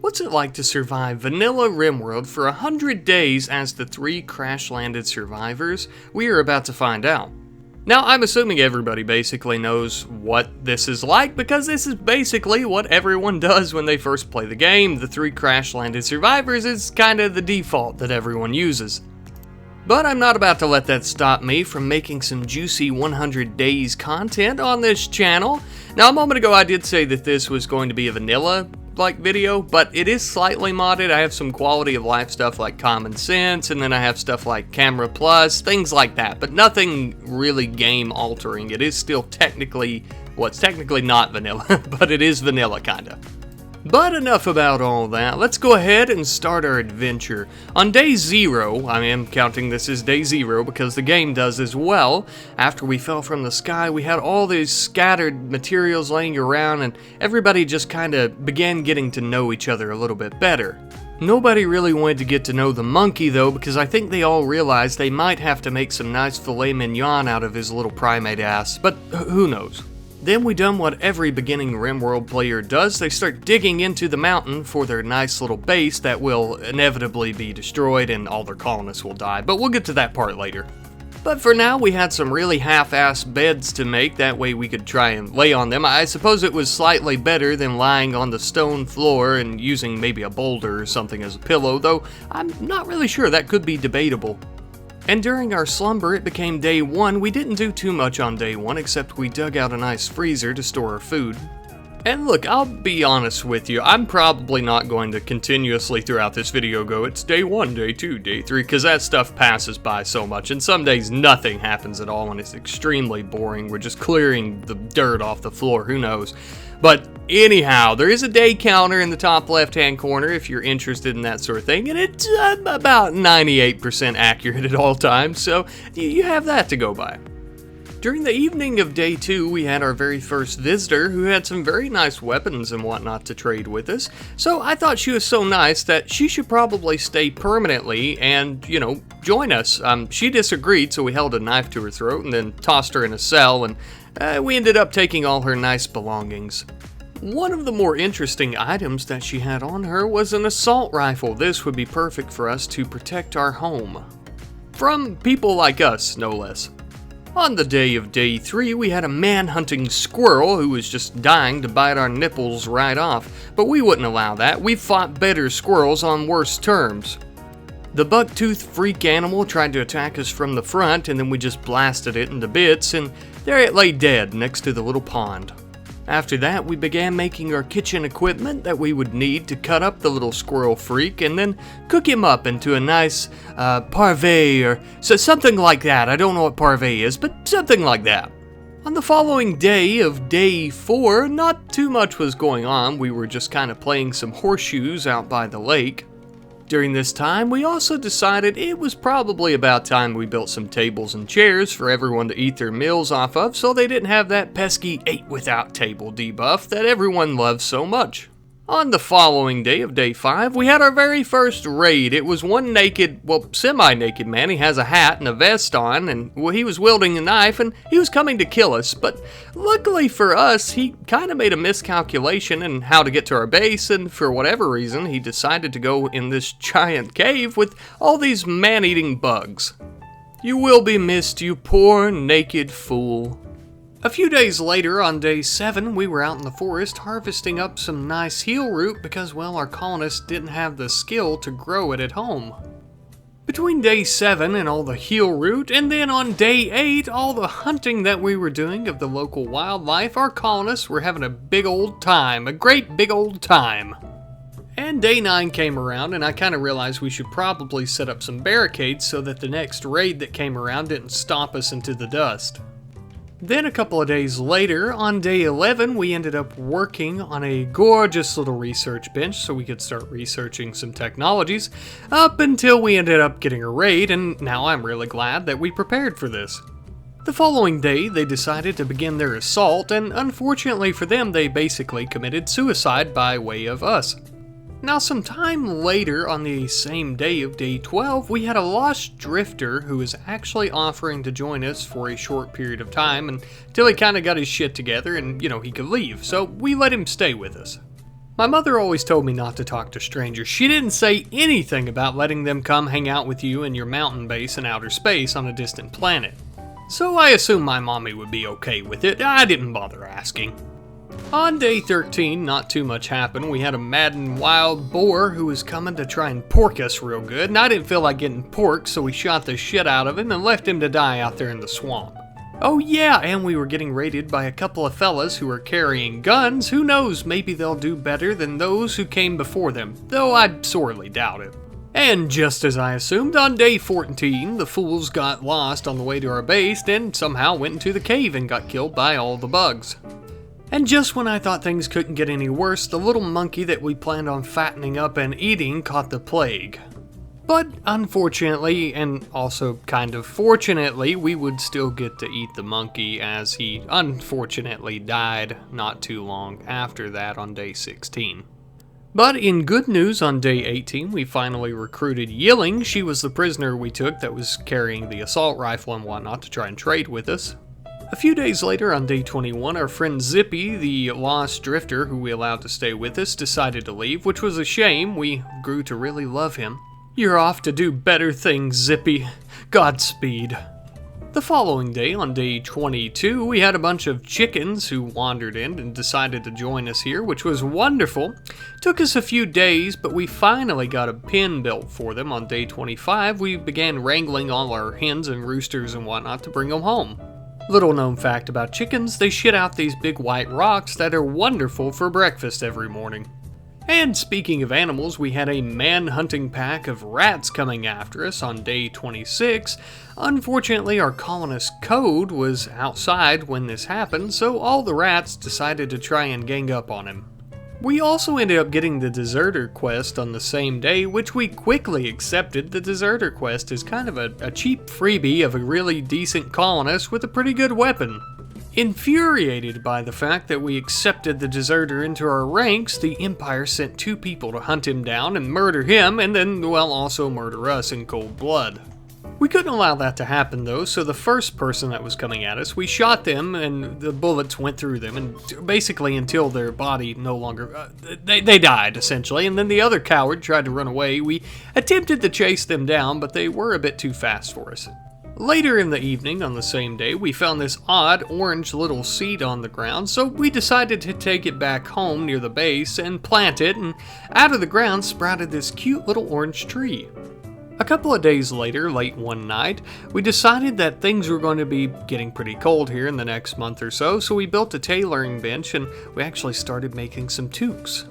What's it like to survive vanilla RimWorld for 100 days as the 3 crash-landed survivors? We are about to find out. Now, I'm assuming everybody basically knows what this is like, because this is basically what everyone does when they first play the game. The 3 crash-landed survivors is kind of the default that everyone uses. But I'm not about to let that stop me from making some juicy 100 days content on this channel. Now, a moment ago I did say that this was going to be a vanilla-like video, but it is slightly modded. I have some quality of life stuff like Common Sense, and then I have stuff like Camera Plus, things like that, but nothing really game-altering. It is still technically, well, it's technically not vanilla, but it is vanilla, kinda. But enough about all that, let's go ahead and start our adventure. On day 0, I am counting this as day 0 because the game does as well, after we fell from the sky we had all these scattered materials laying around and everybody just kinda began getting to know each other a little bit better. Nobody really wanted to get to know the monkey though, because I think they all realized they might have to make some nice filet mignon out of his little primate ass, but who knows. Then we done what every beginning RimWorld player does. They start digging into the mountain for their nice little base that will inevitably be destroyed and all their colonists will die, but we'll get to that part later. But for now, we had some really half-assed beds to make, that way we could try and lay on them. I suppose it was slightly better than lying on the stone floor and using maybe a boulder or something as a pillow, though I'm not really sure, that could be debatable. And during our slumber, it became day 1. We didn't do too much on day 1, except we dug out a nice freezer to store our food. And look, I'll be honest with you, I'm probably not going to continuously throughout this video go, it's day 1, day 2, day 3, because that stuff passes by so much, and some days nothing happens at all and it's extremely boring. We're just clearing the dirt off the floor, who knows. But anyhow, there is a day counter in the top left-hand corner if you're interested in that sort of thing, and it's about 98% accurate at all times, so you have that to go by. During the evening of day 2, we had our very first visitor who had some very nice weapons and whatnot to trade with us, so I thought she was so nice that she should probably stay permanently and, you know, join us. She disagreed, so we held a knife to her throat and then tossed her in a cell, and we ended up taking all her nice belongings. One of the more interesting items that she had on her was an assault rifle. This would be perfect for us to protect our home. From people like us, no less. On the day of day 3, we had a man-hunting squirrel who was just dying to bite our nipples right off, but we wouldn't allow that. We fought better squirrels on worse terms. The buck-toothed freak animal tried to attack us from the front, and then we just blasted it into bits, and there it lay dead next to the little pond. After that, we began making our kitchen equipment that we would need to cut up the little squirrel freak and then cook him up into a nice parve or something like that. I don't know what parve is, but something like that. On the following day of day 4, not too much was going on. We were just kind of playing some horseshoes out by the lake. During this time, we also decided it was probably about time we built some tables and chairs for everyone to eat their meals off of, so they didn't have that pesky ate without table debuff that everyone loves so much. On the following day of day 5, we had our very first raid. It was one naked, well, semi-naked man. He has a hat and a vest on, and he was wielding a knife, and he was coming to kill us. But luckily for us, he kind of made a miscalculation in how to get to our base, and for whatever reason, he decided to go in this giant cave with all these man-eating bugs. You will be missed, you poor naked fool. A few days later, on day 7, we were out in the forest harvesting up some nice heal root because, well, our colonists didn't have the skill to grow it at home. Between day 7 and all the heal root, and then on day 8, all the hunting that we were doing of the local wildlife, our colonists were having a big old time, a great big old time. And day 9 came around, and I kind of realized we should probably set up some barricades so that the next raid that came around didn't stomp us into the dust. Then a couple of days later, on day 11, we ended up working on a gorgeous little research bench so we could start researching some technologies, up until we ended up getting a raid, and now I'm really glad that we prepared for this. The following day, they decided to begin their assault, and unfortunately for them, they basically committed suicide by way of us. Now, some time later, on the same day of day 12, we had a lost drifter who was actually offering to join us for a short period of time until he kind of got his shit together and, you know, he could leave, so we let him stay with us. My mother always told me not to talk to strangers. She didn't say anything about letting them come hang out with you in your mountain base in outer space on a distant planet. So I assumed my mommy would be okay with it. I didn't bother asking. On day 13, not too much happened. We had a maddened wild boar who was coming to try and pork us real good, and I didn't feel like getting porked, so we shot the shit out of him and left him to die out there in the swamp. Oh yeah, and we were getting raided by a couple of fellas who were carrying guns. Who knows, maybe they'll do better than those who came before them, though I sorely doubt it. And just as I assumed, on day 14, the fools got lost on the way to our base and somehow went into the cave and got killed by all the bugs. And just when I thought things couldn't get any worse, the little monkey that we planned on fattening up and eating caught the plague. But unfortunately, and also kind of fortunately, we would still get to eat the monkey, as he unfortunately died not too long after that on day 16. But in good news, on day 18, we finally recruited Yilling. She was the prisoner we took that was carrying the assault rifle and whatnot to try and trade with us. A few days later, on day 21, our friend Zippy, the lost drifter who we allowed to stay with us, decided to leave, which was a shame. We grew to really love him. You're off to do better things, Zippy. Godspeed. The following day, on day 22, we had a bunch of chickens who wandered in and decided to join us here, which was wonderful. Took us a few days, but we finally got a pen built for them. On day 25, we began wrangling all our hens and roosters and whatnot to bring them home. Little known fact about chickens, they shit out these big white rocks that are wonderful for breakfast every morning. And speaking of animals, we had a man-hunting pack of rats coming after us on day 26. Unfortunately, our colonist Code was outside when this happened, so all the rats decided to try and gang up on him. We also ended up getting the Deserter quest on the same day, which we quickly accepted. The Deserter quest is kind of a cheap freebie of a really decent colonist with a pretty good weapon. Infuriated by the fact that we accepted the deserter into our ranks, the Empire sent 2 people to hunt him down and murder him, and then, well, also murder us in cold blood. We couldn't allow that to happen though, so the first person that was coming at us, we shot them and the bullets went through them, and basically until their body no longer, they died essentially, and then the other coward tried to run away. We attempted to chase them down, but they were a bit too fast for us. Later in the evening on the same day, we found this odd orange little seed on the ground, so we decided to take it back home near the base and plant it, and out of the ground sprouted this cute little orange tree. A couple of days later, late one night, we decided that things were going to be getting pretty cold here in the next month or so we built a tailoring bench and we actually started making some toques.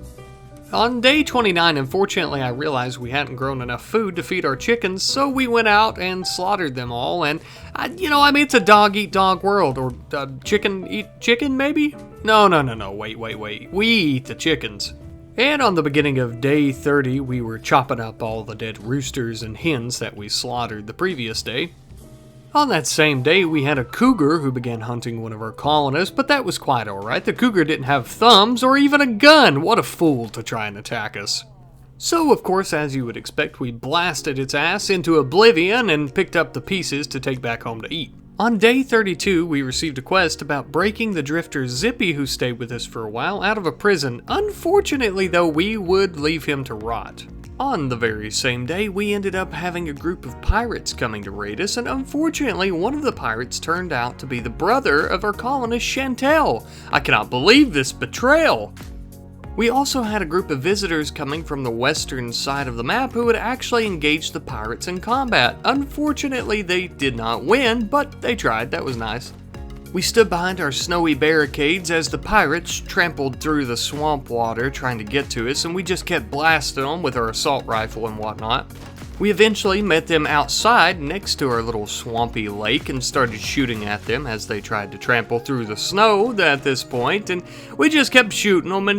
On day 29, unfortunately, I realized we hadn't grown enough food to feed our chickens, so we went out and slaughtered them all, and, it's a dog-eat-dog world, or chicken-eat-chicken, maybe? No, wait, we eat the chickens. And on the beginning of day 30, we were chopping up all the dead roosters and hens that we slaughtered the previous day. On that same day, we had a cougar who began hunting one of our colonists, but that was quite alright. The cougar didn't have thumbs or even a gun. What a fool to try and attack us. So, of course, as you would expect, we blasted its ass into oblivion and picked up the pieces to take back home to eat. On day 32, we received a quest about breaking the drifter Zippy, who stayed with us for a while, out of a prison. Unfortunately, though, we would leave him to rot. On the very same day, we ended up having a group of pirates coming to raid us, and unfortunately, one of the pirates turned out to be the brother of our colonist Chantel. I cannot believe this betrayal! We also had a group of visitors coming from the western side of the map who would actually engage the pirates in combat. Unfortunately, they did not win, but they tried. That was nice. We stood behind our snowy barricades as the pirates trampled through the swamp water trying to get to us, and we just kept blasting them with our assault rifle and whatnot. We eventually met them outside next to our little swampy lake and started shooting at them as they tried to trample through the snow at this point, and we just kept shooting them,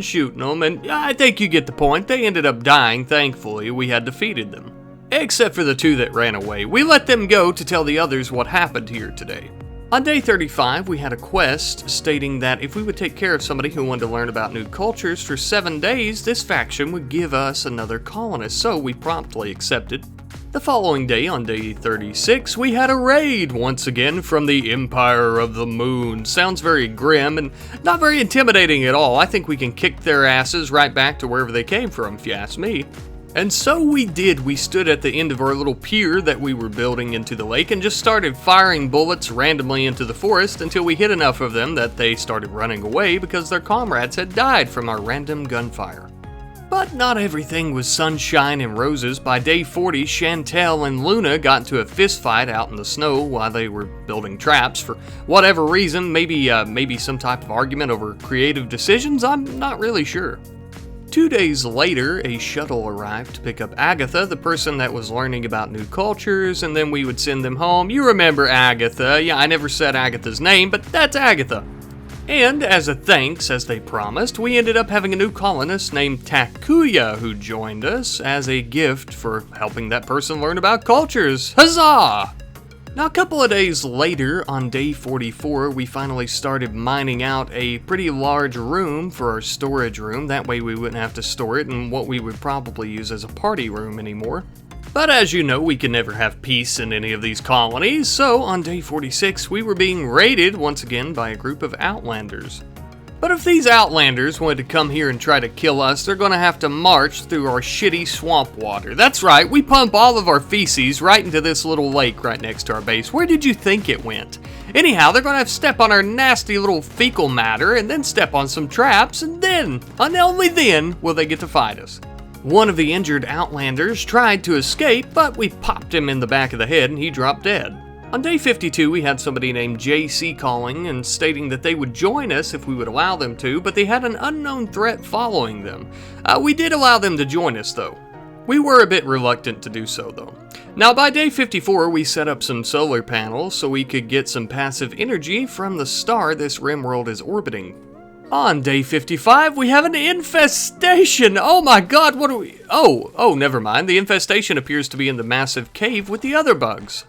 and I think you get the point. They ended up dying. Thankfully, we had defeated them. Except for the 2 that ran away. We let them go to tell the others what happened here today. On day 35, we had a quest stating that if we would take care of somebody who wanted to learn about new cultures for 7 days, this faction would give us another colonist, so we promptly accepted. The following day, on day 36, we had a raid once again from the Empire of the Moon. Sounds very grim and not very intimidating at all. I think we can kick their asses right back to wherever they came from, if you ask me. And so we did. We stood at the end of our little pier that we were building into the lake and just started firing bullets randomly into the forest until we hit enough of them that they started running away because their comrades had died from our random gunfire. But not everything was sunshine and roses. By day 40, Chantel and Luna got into a fist fight out in the snow while they were building traps for whatever reason. Maybe some type of argument over creative decisions. I'm not really sure. 2 days later, a shuttle arrived to pick up Agatha, the person that was learning about new cultures, and then we would send them home. You remember Agatha. Yeah, I never said Agatha's name, but that's Agatha. And as a thanks, as they promised, we ended up having a new colonist named Takuya who joined us as a gift for helping that person learn about cultures. Huzzah! Now, a couple of days later, on day 44, we finally started mining out a pretty large room for our storage room. That way we wouldn't have to store it in what we would probably use as a party room anymore. But as you know, we can never have peace in any of these colonies, so on day 46, we were being raided once again by a group of Outlanders. But if these Outlanders wanted to come here and try to kill us, they're going to have to march through our shitty swamp water. That's right, we pump all of our feces right into this little lake right next to our base. Where did you think it went? Anyhow, they're going to have to step on our nasty little fecal matter and then step on some traps, and then, and only then, will they get to fight us. One of the injured Outlanders tried to escape, but we popped him in the back of the head and he dropped dead. On day 52, we had somebody named JC calling and stating that they would join us if we would allow them to, but they had an unknown threat following them. We did allow them to join us, though. We were a bit reluctant to do so, though. Now, by day 54, we set up some solar panels so we could get some passive energy from the star this RimWorld is orbiting. On day 55, we have an infestation! Oh my god, what are we... Oh, never mind. The infestation appears to be in the massive cave with the other bugs.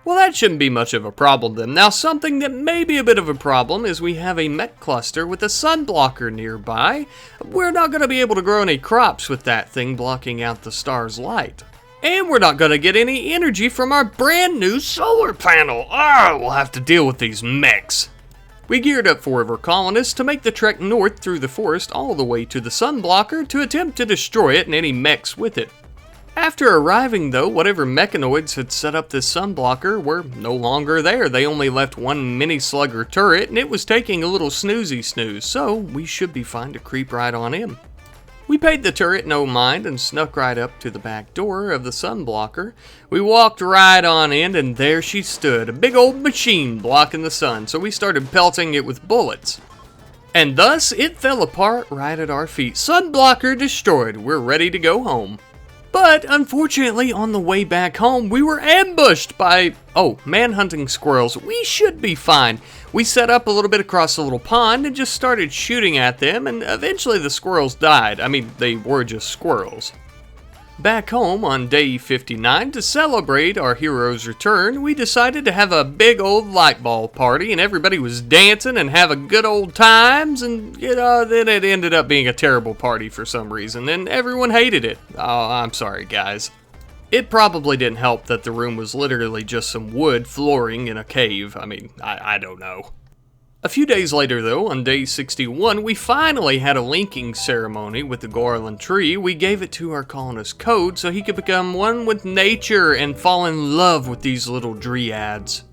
Well, that shouldn't be much of a problem then. Now, something that may be a bit of a problem is we have a mech cluster with a sun blocker nearby. We're not going to be able to grow any crops with that thing blocking out the star's light. And we're not going to get any energy from our brand new solar panel. We'll have to deal with these mechs. We geared up 4 of our colonists to make the trek north through the forest all the way to the sun blocker to attempt to destroy it and any mechs with it. After arriving though, whatever mechanoids had set up this sun blocker were no longer there. They only left one mini slugger turret and it was taking a little snoozy snooze, so we should be fine to creep right on in. We paid the turret no mind and snuck right up to the back door of the sun blocker. We walked right on in and there she stood, a big old machine blocking the sun, so we started pelting it with bullets. And thus it fell apart right at our feet. Sun blocker destroyed, we're ready to go home. But unfortunately on the way back home we were ambushed by, man-hunting squirrels. We should be fine. We set up a little bit across the little pond and just started shooting at them, and eventually the squirrels died. I mean, they were just squirrels. Back home on day 59, to celebrate our hero's return, we decided to have a big old light ball party, and everybody was dancing and having good old times, and then it ended up being a terrible party for some reason, and everyone hated it. Oh, I'm sorry, guys. It probably didn't help that the room was literally just some wood flooring in a cave. I mean, I don't know. A few days later, though, on day 61, we finally had a linking ceremony with the Garland tree. We gave it to our colonist Code so he could become one with nature and fall in love with these little dryads.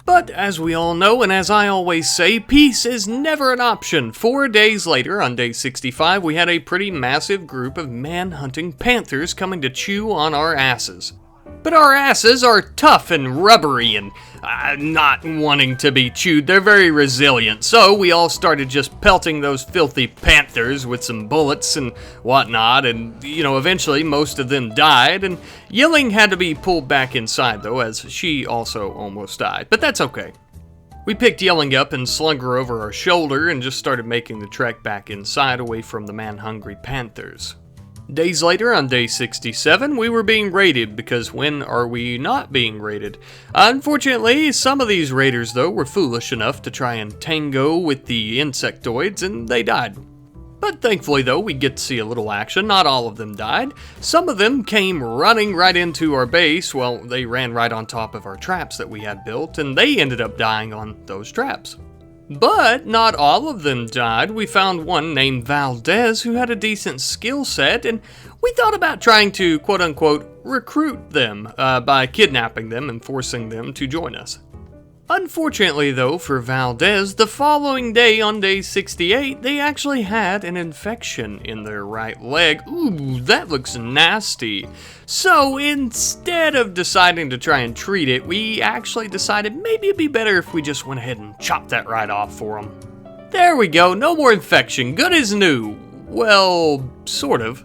But as we all know, and as I always say, peace is never an option. 4 days later, on day 65, we had a pretty massive group of man-hunting panthers coming to chew on our asses. But our asses are tough and rubbery and not wanting to be chewed. They're very resilient. So we all started just pelting those filthy panthers with some bullets and whatnot. And, eventually most of them died. And Yelling had to be pulled back inside, though, as she also almost died. But that's okay. We picked Yelling up and slung her over our shoulder and just started making the trek back inside away from the man-hungry panthers. Days later, on day 67, we were being raided, because when are we not being raided? Unfortunately, some of these raiders, though, were foolish enough to try and tango with the insectoids, and they died. But thankfully though, we get to see a little action. Not all of them died. Some of them came running right into our base. Well, they ran right on top of our traps that we had built, and they ended up dying on those traps. But not all of them died. We found one named Valdez who had a decent skill set, and we thought about trying to quote-unquote recruit them by kidnapping them and forcing them to join us. Unfortunately though for Valdez, the following day on day 68, they actually had an infection in their right leg. Ooh, that looks nasty. So instead of deciding to try and treat it, we actually decided maybe it'd be better if we just went ahead and chopped that right off for them. There we go, no more infection, good as new. Well, sort of.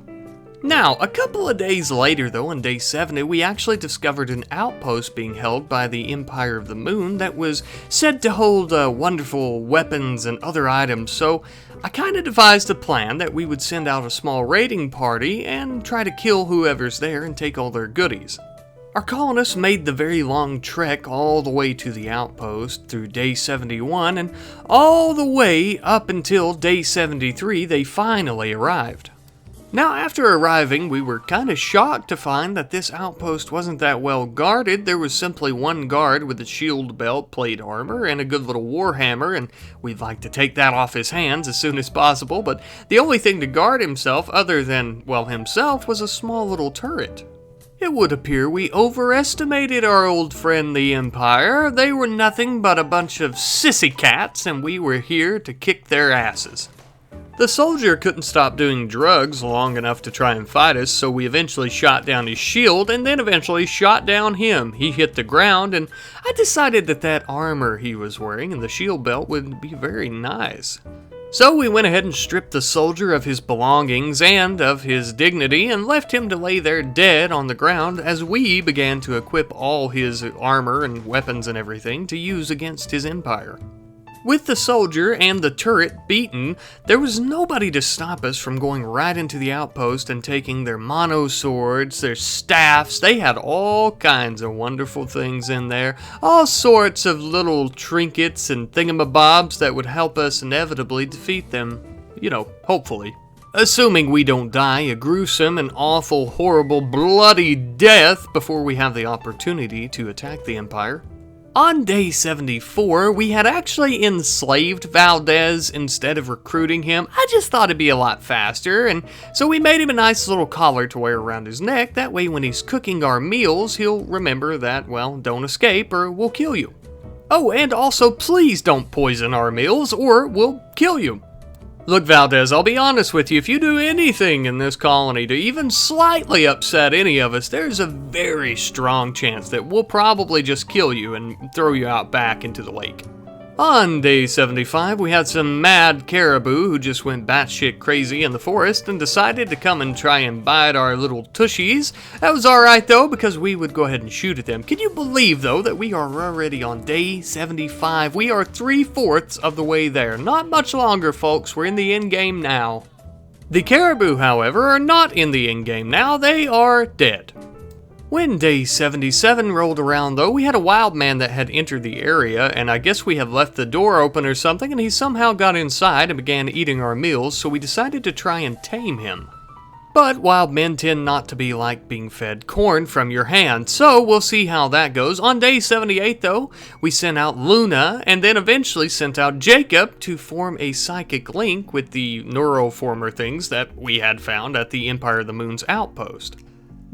Now, a couple of days later though, on day 70, we actually discovered an outpost being held by the Empire of the Moon that was said to hold wonderful weapons and other items, so I kinda devised a plan that we would send out a small raiding party and try to kill whoever's there and take all their goodies. Our colonists made the very long trek all the way to the outpost through day 71, and all the way up until day 73 they finally arrived. Now, after arriving, we were kind of shocked to find that this outpost wasn't that well guarded. There was simply one guard with a shield belt, plate armor, and a good little warhammer, and we'd like to take that off his hands as soon as possible, but the only thing to guard himself, other than, well, himself, was a small little turret. It would appear we overestimated our old friend the Empire. They were nothing but a bunch of sissy cats, and we were here to kick their asses. The soldier couldn't stop doing drugs long enough to try and fight us, so we eventually shot down his shield and then eventually shot down him. He hit the ground, and I decided that that armor he was wearing and the shield belt would be very nice. So we went ahead and stripped the soldier of his belongings and of his dignity and left him to lay there dead on the ground as we began to equip all his armor and weapons and everything to use against his empire. With the soldier and the turret beaten, there was nobody to stop us from going right into the outpost and taking their mono swords, their staffs. They had all kinds of wonderful things in there, all sorts of little trinkets and thingamabobs that would help us inevitably defeat them. You know, hopefully. Assuming we don't die a gruesome and awful, horrible, bloody death before we have the opportunity to attack the Empire. On day 74, we had actually enslaved Valdez instead of recruiting him. I just thought it'd be a lot faster, and so we made him a nice little collar to wear around his neck. That way when he's cooking our meals, he'll remember that, well, don't escape or we'll kill you. Oh, and also please don't poison our meals or we'll kill you. Look, Valdez, I'll be honest with you, if you do anything in this colony to even slightly upset any of us, there's a very strong chance that we'll probably just kill you and throw you out back into the lake. On day 75, we had some mad caribou who just went batshit crazy in the forest and decided to come and try and bite our little tushies. That was alright though, because we would go ahead and shoot at them. Can you believe though that we are already on day 75? We are 3/4 of the way there. Not much longer, folks. We're in the end game now. The caribou, however, are not in the end game now. They are dead. When day 77 rolled around though, we had a wild man that had entered the area, and I guess we had left the door open or something, and he somehow got inside and began eating our meals, so we decided to try and tame him. But wild men tend not to be like being fed corn from your hand, so we'll see how that goes. On day 78 though, we sent out Luna, and then eventually sent out Jacob to form a psychic link with the neuroformer things that we had found at the Empire of the Moon's outpost.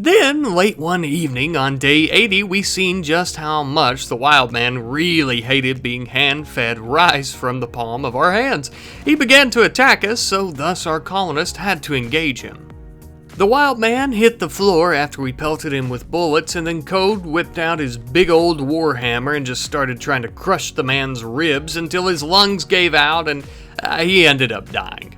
Then, late one evening on day 80, we seen just how much the wild man really hated being hand-fed rice from the palm of our hands. He began to attack us, so thus our colonist had to engage him. The wild man hit the floor after we pelted him with bullets, and then Code whipped out his big old warhammer and just started trying to crush the man's ribs until his lungs gave out and he ended up dying.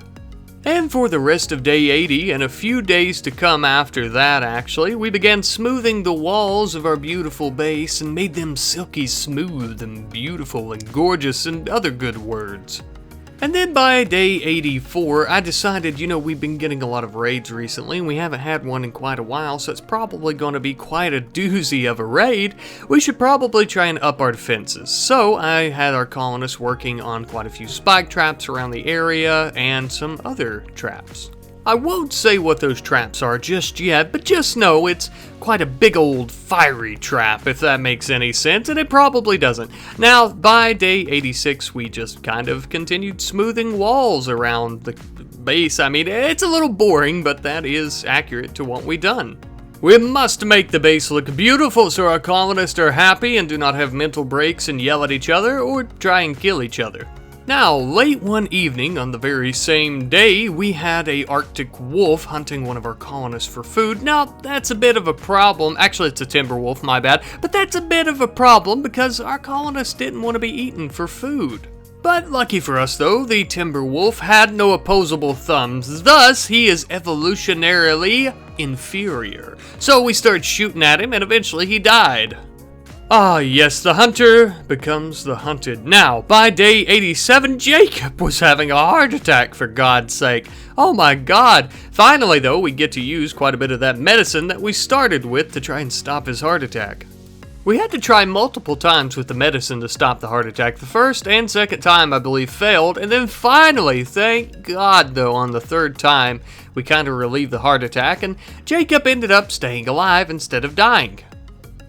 And for the rest of day 80, and a few days to come after that actually, we began smoothing the walls of our beautiful base and made them silky smooth and beautiful and gorgeous and other good words. And then by day 84, I decided, we've been getting a lot of raids recently, and we haven't had one in quite a while, so it's probably going to be quite a doozy of a raid. We should probably try and up our defenses. So I had our colonists working on quite a few spike traps around the area, and some other traps. I won't say what those traps are just yet, but just know it's quite a big old fiery trap, if that makes any sense, and it probably doesn't. Now, by day 86, we just kind of continued smoothing walls around the base. I mean, it's a little boring, but that is accurate to what we've done. We must make the base look beautiful so our colonists are happy and do not have mental breaks and yell at each other or try and kill each other. Now, late one evening on the very same day, we had a Arctic wolf hunting one of our colonists for food. Now, that's a bit of a problem. Actually, it's a timber wolf, my bad. But that's a bit of a problem because our colonists didn't want to be eaten for food. But lucky for us though, the timber wolf had no opposable thumbs, thus he is evolutionarily inferior. So we started shooting at him and eventually he died. Ah, yes, the hunter becomes the hunted. Now, by day 87, Jacob was having a heart attack, for God's sake. Oh my God. Finally, though, we get to use quite a bit of that medicine that we started with to try and stop his heart attack. We had to try multiple times with the medicine to stop the heart attack. The first and second time, I believe, failed. And then finally, thank God, though, on the third time, we kind of relieved the heart attack, and Jacob ended up staying alive instead of dying.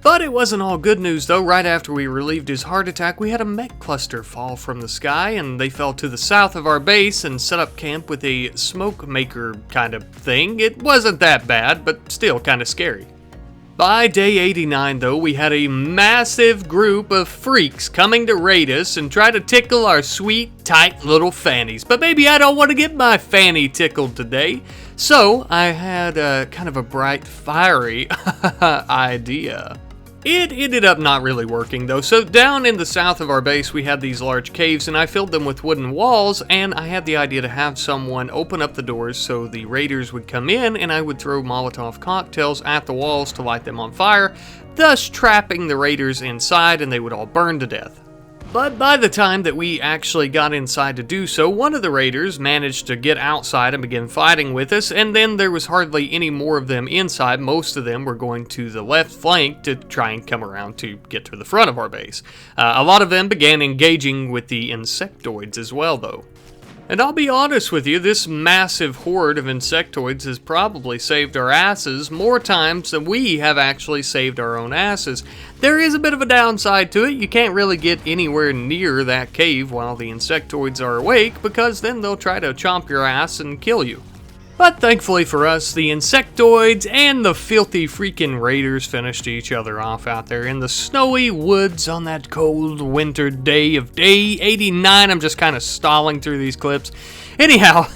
But it wasn't all good news though. Right after we relieved his heart attack, we had a mech cluster fall from the sky, and they fell to the south of our base and set up camp with a smoke maker kind of thing. It wasn't that bad, but still kind of scary. By day 89 though, we had a massive group of freaks coming to raid us and try to tickle our sweet, tight little fannies. But maybe I don't want to get my fanny tickled today. So I had kind of a bright, fiery idea. It ended up not really working though. So down in the south of our base we had these large caves, and I filled them with wooden walls, and I had the idea to have someone open up the doors so the raiders would come in, and I would throw Molotov cocktails at the walls to light them on fire, thus trapping the raiders inside and they would all burn to death. But by the time that we actually got inside to do so, one of the raiders managed to get outside and begin fighting with us, and then there was hardly any more of them inside. Most of them were going to the left flank to try and come around to get to the front of our base. A lot of them began engaging with the insectoids as well, though. And I'll be honest with you, this massive horde of insectoids has probably saved our asses more times than we have actually saved our own asses. There is a bit of a downside to it. You can't really get anywhere near that cave while the insectoids are awake, because then they'll try to chomp your ass and kill you. But thankfully for us, the insectoids and the filthy freaking raiders finished each other off out there in the snowy woods on that cold winter day of day 89. I'm just kind of stalling through these clips. Anyhow,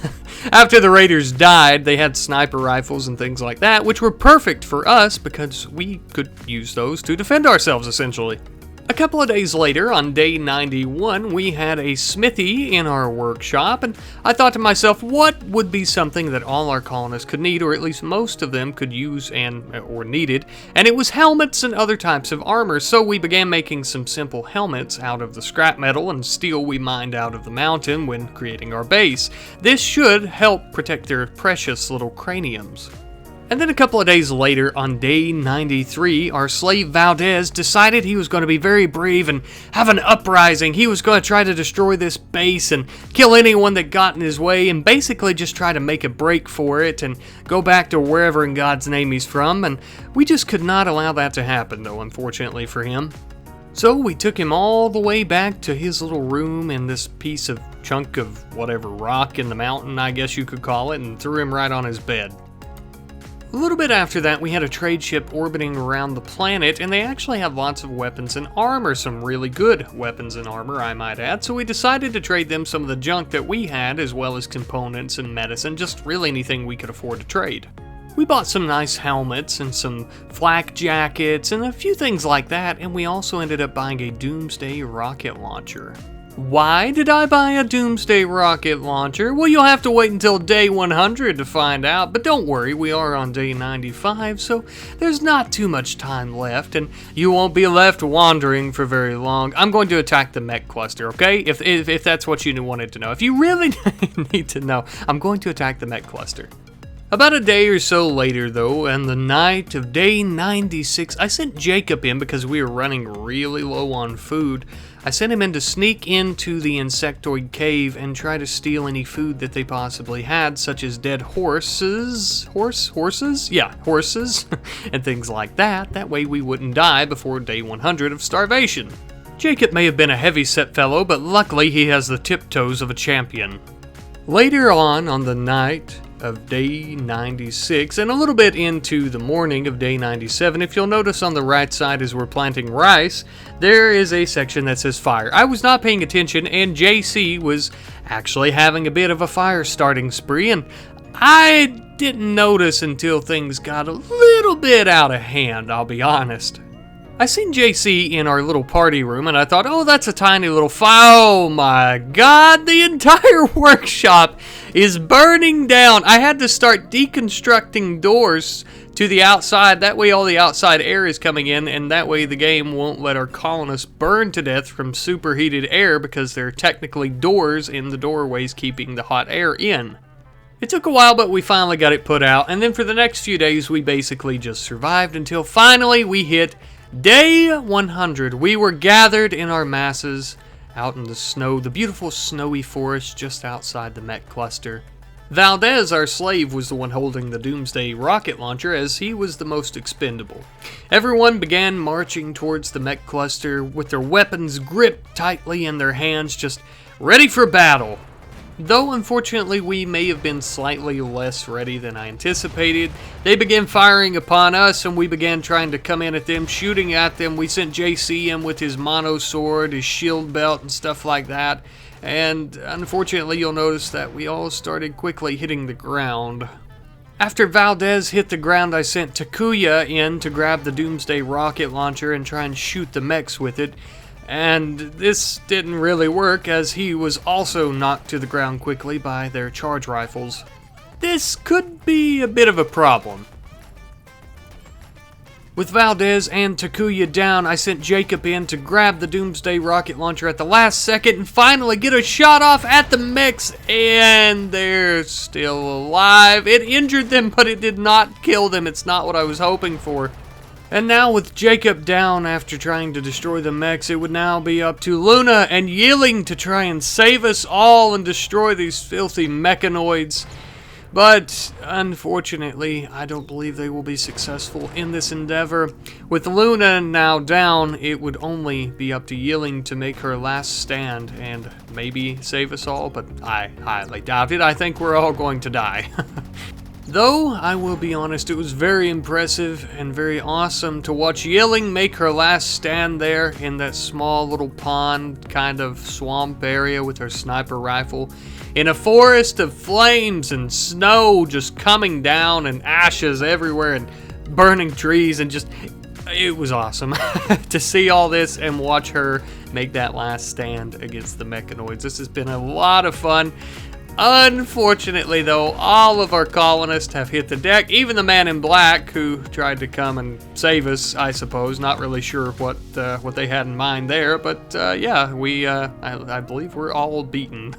after the raiders died, they had sniper rifles and things like that, which were perfect for us because we could use those to defend ourselves essentially. A couple of days later, on day 91, we had a smithy in our workshop, and I thought to myself, what would be something that all our colonists could need, or at least most of them could use or needed, and it was helmets and other types of armor. So we began making some simple helmets out of the scrap metal and steel we mined out of the mountain when creating our base. This should help protect their precious little craniums. And then a couple of days later, on day 93, our slave Valdez decided he was going to be very brave and have an uprising. He was going to try to destroy this base and kill anyone that got in his way, and basically just try to make a break for it and go back to wherever in God's name he's from. And we just could not allow that to happen, though, unfortunately for him. So we took him all the way back to his little room in this piece of chunk of whatever rock in the mountain, I guess you could call it, and threw him right on his bed. A little bit after that, we had a trade ship orbiting around the planet, and they actually have lots of weapons and armor, some really good weapons and armor, I might add, so we decided to trade them some of the junk that we had, as well as components and medicine, just really anything we could afford to trade. We bought some nice helmets and some flak jackets and a few things like that, and we also ended up buying a doomsday rocket launcher. Why did I buy a Doomsday rocket launcher? Well, you'll have to wait until day 100 to find out, but don't worry, we are on day 95, so there's not too much time left, and you won't be left wandering for very long. I'm going to attack the mech cluster, okay? If that's what you wanted to know. If you really need to know, I'm going to attack the mech cluster. About a day or so later, though, and the night of day 96, I sent Jacob in because we were running really low on food. I sent him in to sneak into the insectoid cave and try to steal any food that they possibly had, such as dead horses? Yeah, horses, and things like that. That way we wouldn't die before day 100 of starvation. Jacob may have been a heavy-set fellow, but luckily he has the tiptoes of a champion. Later on the night of day 96 and a little bit into the morning of day 97, if you'll notice on the right side as we're planting rice, there is a section that says fire. I was not paying attention, and JC was actually having a bit of a fire starting spree, and I didn't notice until things got a little bit out of hand, I'll be honest. I seen JC in our little party room, and I thought, oh, that's a tiny little fire. Oh my god, the entire workshop is burning down. I had to start deconstructing doors to the outside. That way all the outside air is coming in, and that way the game won't let our colonists burn to death from superheated air, because there are technically doors in the doorways keeping the hot air in. It took a while, but we finally got it put out, and then for the next few days we basically just survived until finally we hit day 100. We were gathered in our masses out in the snow, the beautiful snowy forest just outside the mech cluster. Valdez, our slave, was the one holding the Doomsday rocket launcher, as he was the most expendable. Everyone began marching towards the mech cluster with their weapons gripped tightly in their hands, just ready for battle. Though unfortunately we may have been slightly less ready than I anticipated, they began firing upon us, and we began trying to come in at them, shooting at them. We sent JC in with his mono sword, his shield belt, and stuff like that. And unfortunately you'll notice that we all started quickly hitting the ground. After Valdez hit the ground, I sent Takuya in to grab the Doomsday rocket launcher and try and shoot the mechs with it. And this didn't really work, as he was also knocked to the ground quickly by their charge rifles. This could be a bit of a problem. With Valdez and Takuya down, I sent Jacob in to grab the Doomsday rocket launcher at the last second and finally get a shot off at the mechs, and they're still alive. It injured them, but it did not kill them. It's not what I was hoping for. And now with Jacob down after trying to destroy the mechs, it would now be up to Luna and Yilling to try and save us all and destroy these filthy mechanoids. But unfortunately, I don't believe they will be successful in this endeavor. With Luna now down, it would only be up to Yilling to make her last stand and maybe save us all, but I highly doubt it. I think we're all going to die. Though, I will be honest, it was very impressive and very awesome to watch Yilling make her last stand there in that small little pond kind of swamp area with her sniper rifle in a forest of flames and snow just coming down and ashes everywhere and burning trees, and just, it was awesome to see all this and watch her make that last stand against the mechanoids. This has been a lot of fun. Unfortunately, though, all of our colonists have hit the deck, even the man in black who tried to come and save us, I suppose. Not really sure what they had in mind there, but yeah, I believe we're all beaten.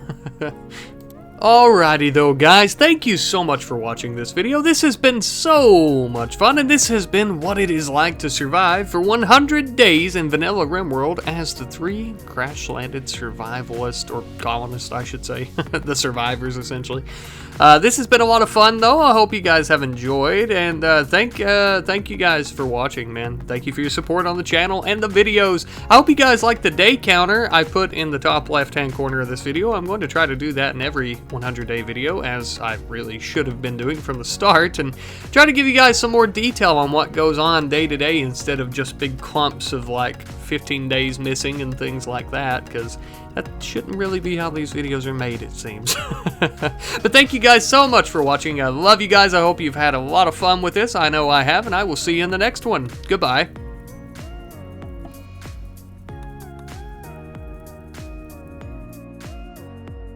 Alrighty though, guys, thank you so much for watching this video. This has been so much fun, and this has been what it is like to survive for 100 days in vanilla RimWorld as the 3 crash-landed survivalists, or colonists, I should say, the survivors, essentially. This has been a lot of fun, though. I hope you guys have enjoyed, and thank you guys for watching, man. Thank you for your support on the channel and the videos. I hope you guys like the day counter I put in the top left-hand corner of this video. I'm going to try to do that in every 100-day video, as I really should have been doing from the start, and try to give you guys some more detail on what goes on day to day instead of just big clumps of like 15 days missing and things like that, because that shouldn't really be how these videos are made, it seems. But thank you guys so much for watching. I love you guys. I hope you've had a lot of fun with this. I know I have, and I will see you in the next one. Goodbye.